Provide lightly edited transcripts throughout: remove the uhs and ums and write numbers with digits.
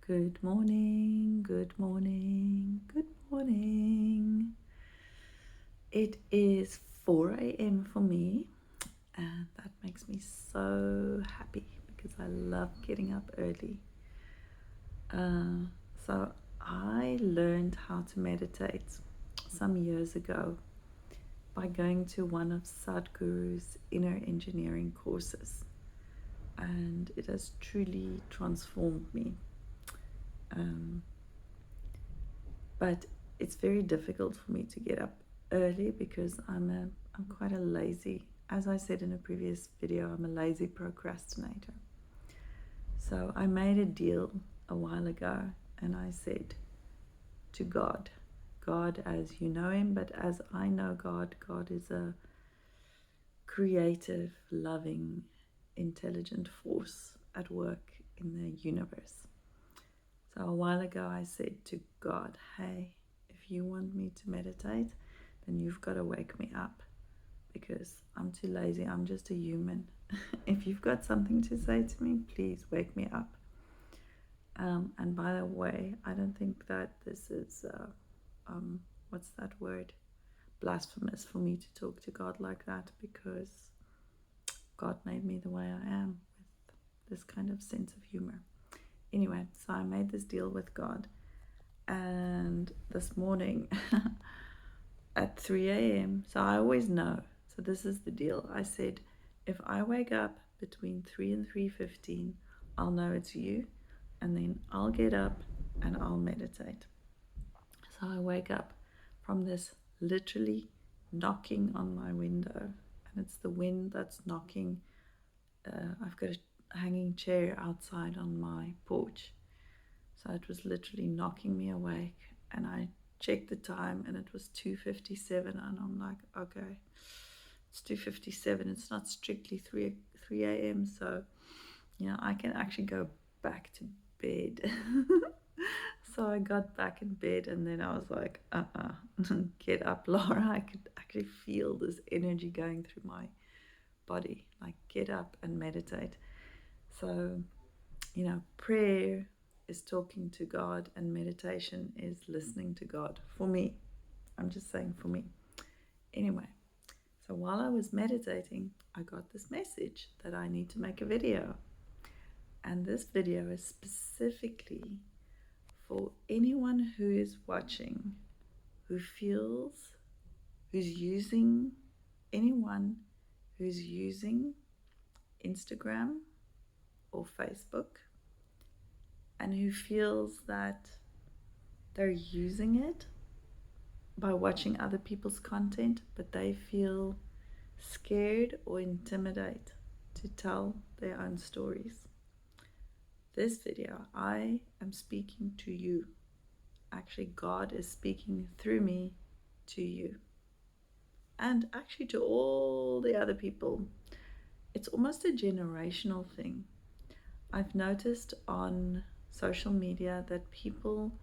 Good morning, good morning, good morning. It is 4 a.m. for me, and that makes me so happy because I love getting up early. So I learned how to meditate some years ago by going to one of Sadhguru's inner engineering courses, and it has truly transformed me. But it's very difficult for me to get up early because I'm quite a lazy, as I said in a previous video, I'm a lazy procrastinator. So I made a deal a while ago, and I said to God, God as you know him, but as I know God, God is a creative, loving, intelligent force at work in the universe. So a while ago I said to God, hey, if you want me to meditate, then you've got to wake me up because I'm too lazy. I'm just a human. If you've got something to say to me, please wake me up. And by the way, I don't think that this is, what's that word? Blasphemous for me to talk to God like that, because God made me the way I am with this kind of sense of humor. Anyway, so I made this deal with God. And this morning at 3 a.m., so I always know. So this is the deal. I said, if I wake up between 3 and 3:15, I'll know it's you. And then I'll get up and I'll meditate. So I wake up from this literally knocking on my window. And it's the wind that's knocking. I've got a hanging chair outside on my porch. So it was literally knocking me awake, and I checked the time and it was 2:57, and I'm like, okay, it's 2:57. It's not strictly 3 a.m. So, I can actually go back to bed. So I got back in bed, and then I was like, get up, Laura. I could actually feel this energy going through my body, like, get up and meditate. So, prayer is talking to God, and meditation is listening to God. For me, I'm just saying for me. Anyway, so while I was meditating, I got this message that I need to make a video. And this video is specifically for anyone who is watching, who's using, anyone who's using Instagram or Facebook, and who feels that they're using it by watching other people's content, but they feel scared or intimidated to tell their own stories. This video, I am speaking to you. Actually, God is speaking through me to you, and actually to all the other people. It's almost a generational thing. I've noticed on social media that people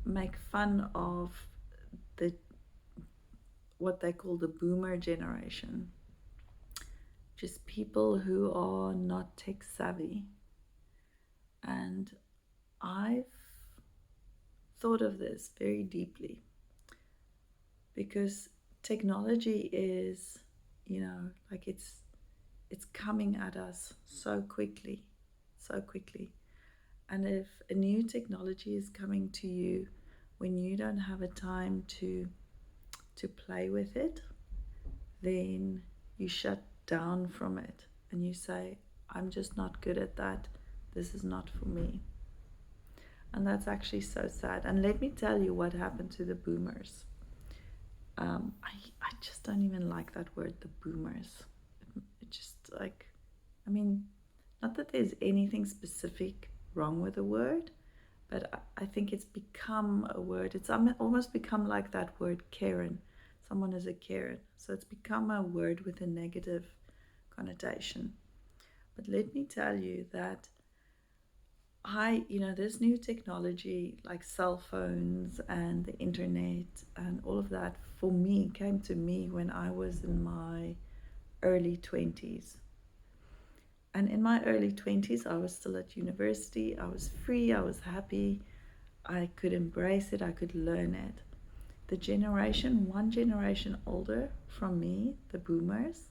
make fun of the what they call the boomer generation, just people who are not tech savvy. And I've thought of this very deeply because technology is, like it's coming at us so quickly. And if a new technology is coming to you when you don't have a time to play with it, then you shut down from it and you say, I'm just not good at that. This is not for me. And that's actually so sad. And let me tell you what happened to the boomers. I just don't even like that word, the boomers. It just like, not that there's anything specific wrong with the word, but I think it's become a word. It's almost become like that word Karen. Someone is a Karen. So it's become a word with a negative connotation. But let me tell you that this new technology like cell phones and the internet and all of that, for me, came to me when I was in my early 20s. And in my early 20s, I was still at university. I was free, I was happy. I could embrace it, I could learn it. The generation, one generation older from me, the boomers,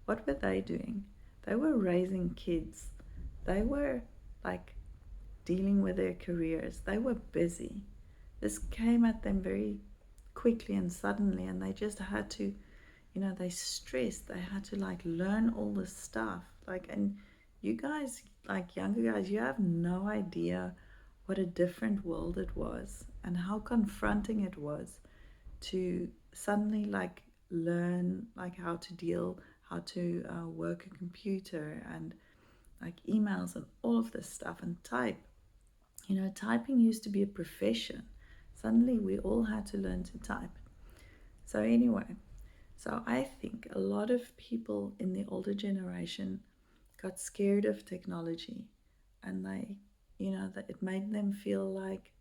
what were they doing? They were raising kids. They were like dealing with their careers. They were busy. This came at them very quickly and suddenly, and they just had to, they stressed. They had to like learn all this stuff. And you guys, like younger guys, you have no idea what a different world it was and how confronting it was to suddenly like learn like how to deal, how to work a computer and like emails and all of this stuff and type. Typing used to be a profession. Suddenly we all had to learn to type. So anyway, so I think a lot of people in the older generation got scared of technology, and that it made them feel like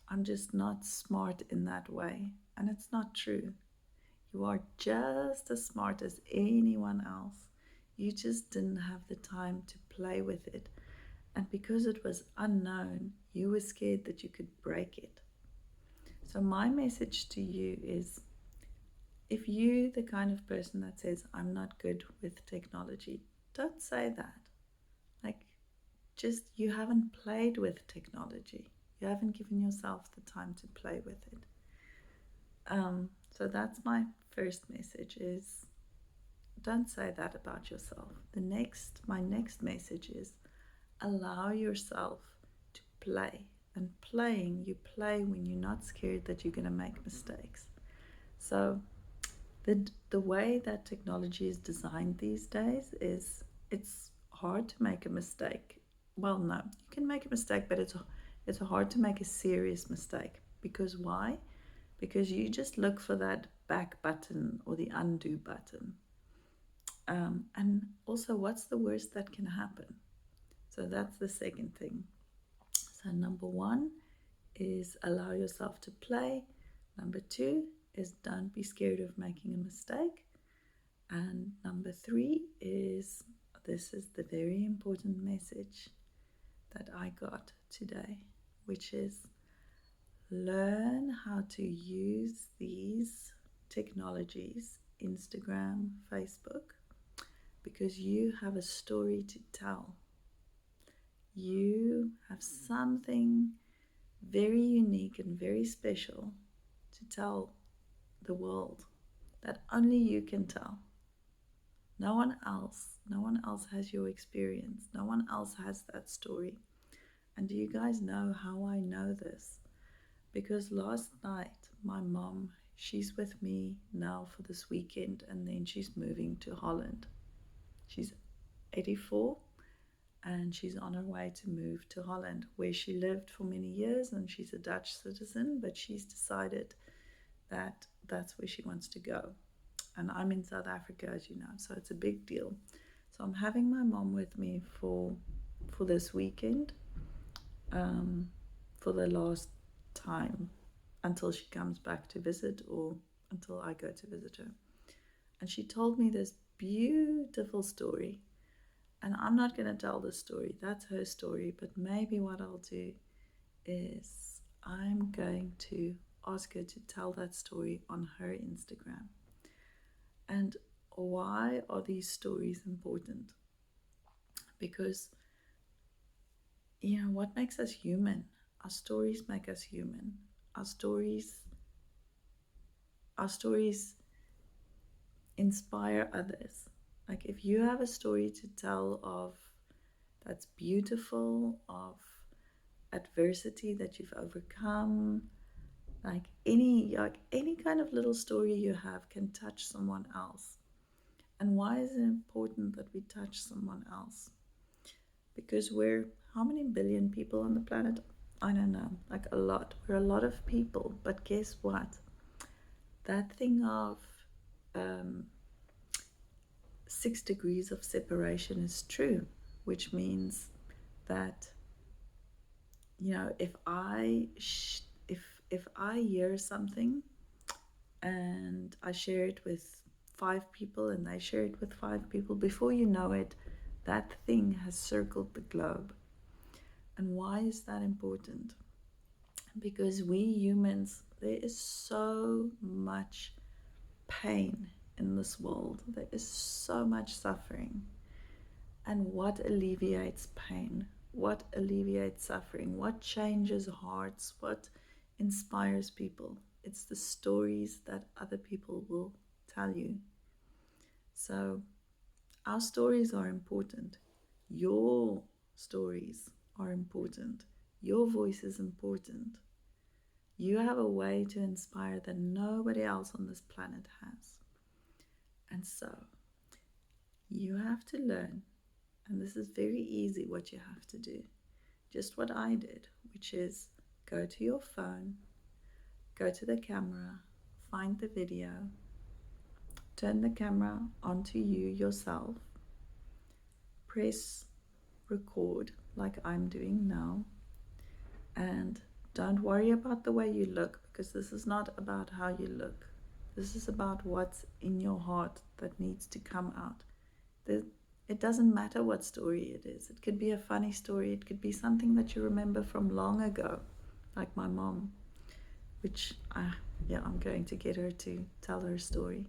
I'm just not smart in that way. And it's not true. You are just as smart as anyone else. You just didn't have the time to play with it. And because it was unknown, you were scared that you could break it. So, my message to you is if you're the kind of person that says, I'm not good with technology, don't say that. Like, just you haven't played with technology. You haven't given yourself the time to play with it. So that's my first message is don't say that about yourself. My next message is allow yourself to play. And playing, you play when you're not scared that you're going to make mistakes. So the way that technology is designed these days is it's hard to make a mistake. Well, no, you can make a mistake, but it's hard to make a serious mistake. Because why? Because you just look for that back button or the undo button. And also, what's the worst that can happen? So that's the second thing. So number one is allow yourself to play. Number two is don't be scared of making a mistake. And number three is this is the very important message that I got today, which is learn how to use these technologies, Instagram, Facebook, because you have a story to tell. You have something very unique and very special to tell the world that only you can tell. No one else has your experience. No one else has that story. And do you guys know how I know this? Because last night, my mom, she's with me now for this weekend and then she's moving to Holland. She's 84 and she's on her way to move to Holland, where she lived for many years, and she's a Dutch citizen, but she's decided that that's where she wants to go. And I'm in South Africa, as you know, so it's a big deal. So I'm having my mom with me for this weekend, for the last time until she comes back to visit or until I go to visit her. And she told me this beautiful story. And I'm not going to tell the story, that's her story. But maybe what I'll do is I'm going to ask her to tell that story on her Instagram. And why are these stories important? Because, what makes us human? Our stories make us human. Our stories inspire others. Like if you have a story to tell of that's beautiful, of adversity that you've overcome, like any kind of little story you have can touch someone else. And why is it important that we touch someone else? Because we're how many billion people on the planet? I don't know, like a lot. We're a lot of people, but guess what? That thing of 6 degrees of separation is true, which means that if I hear something and I share it with 5 people and they share it with 5 people, before you know it, that thing has circled the globe. And why is that important? Because we humans, there is so much pain in this world. There is so much suffering. And what alleviates pain? What alleviates suffering? What changes hearts? What inspires people? It's the stories that other people will tell you. So, our stories are important. Your stories are important. Your voice is important. You have a way to inspire that nobody else on this planet has. And so, you have to learn, and this is very easy what you have to do. Just what I did, which is go to your phone, go to the camera, find the video, turn the camera onto you yourself, press record like I'm doing now, and don't worry about the way you look, because this is not about how you look. This is about what's in your heart that needs to come out. It doesn't matter what story it is. It could be a funny story. It could be something that you remember from long ago, like my mom, which I'm going to get her to tell her story.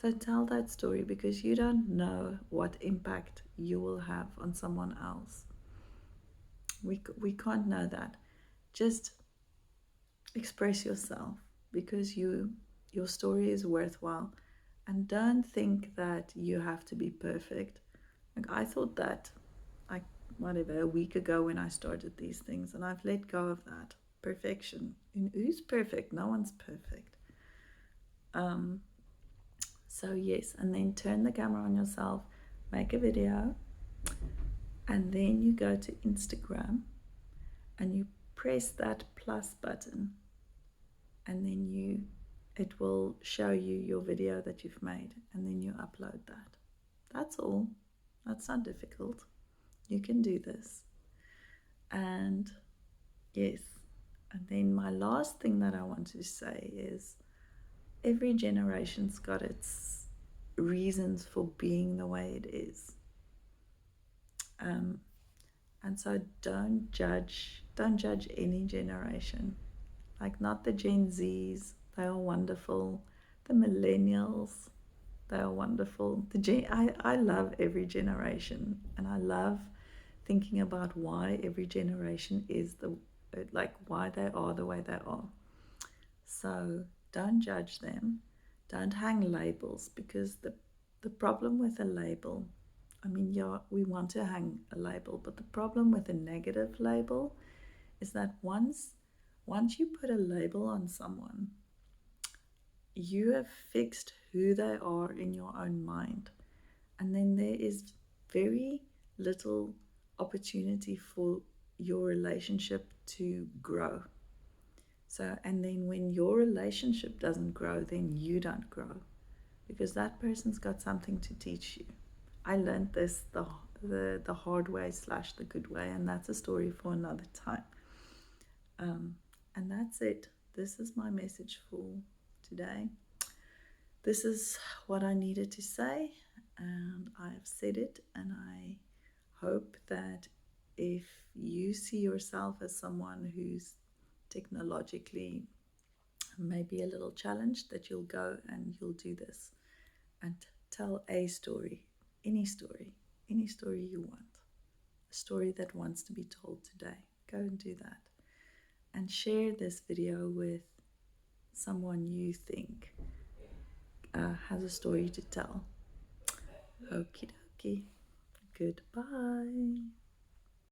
So tell that story, because you don't know what impact you will have on someone else. We can't know that. Just express yourself, because your story is worthwhile, and don't think that you have to be perfect. Like, I thought that, like, whatever, a week ago when I started these things, and I've let go of that. Perfection. And who's perfect? No one's perfect. So yes, and then turn the camera on yourself, make a video, and then you go to Instagram and you press that plus button, and then it will show you your video that you've made, and then you upload that. That's all. That's not difficult. You can do this. And yes, and then my last thing that I want to say is every generation's got its reasons for being the way it is. And so don't judge any generation. Like, not the Gen Zs, they are wonderful. The millennials, they are wonderful. I love every generation, and I love thinking about why every generation is why they are the way they are. So don't judge them. Don't hang labels, because the problem with a label, I mean, yeah, we want to hang a label, but the problem with a negative label is that once you put a label on someone, you have fixed who they are in your own mind. And then there is very little opportunity for your relationship to grow. So, and then when your relationship doesn't grow, then you don't grow, because that person's got something to teach you. I learned this the hard way / the good way, and that's a story for another time. And that's it. This is my message for today. This is what I needed to say, and I have said it, and I hope that if you see yourself as someone who's technologically maybe a little challenged, that you'll go and you'll do this and tell a story, any story you want, a story that wants to be told today. Go and do that, and share this video with someone you think has a story to tell. Okie dokie. Goodbye.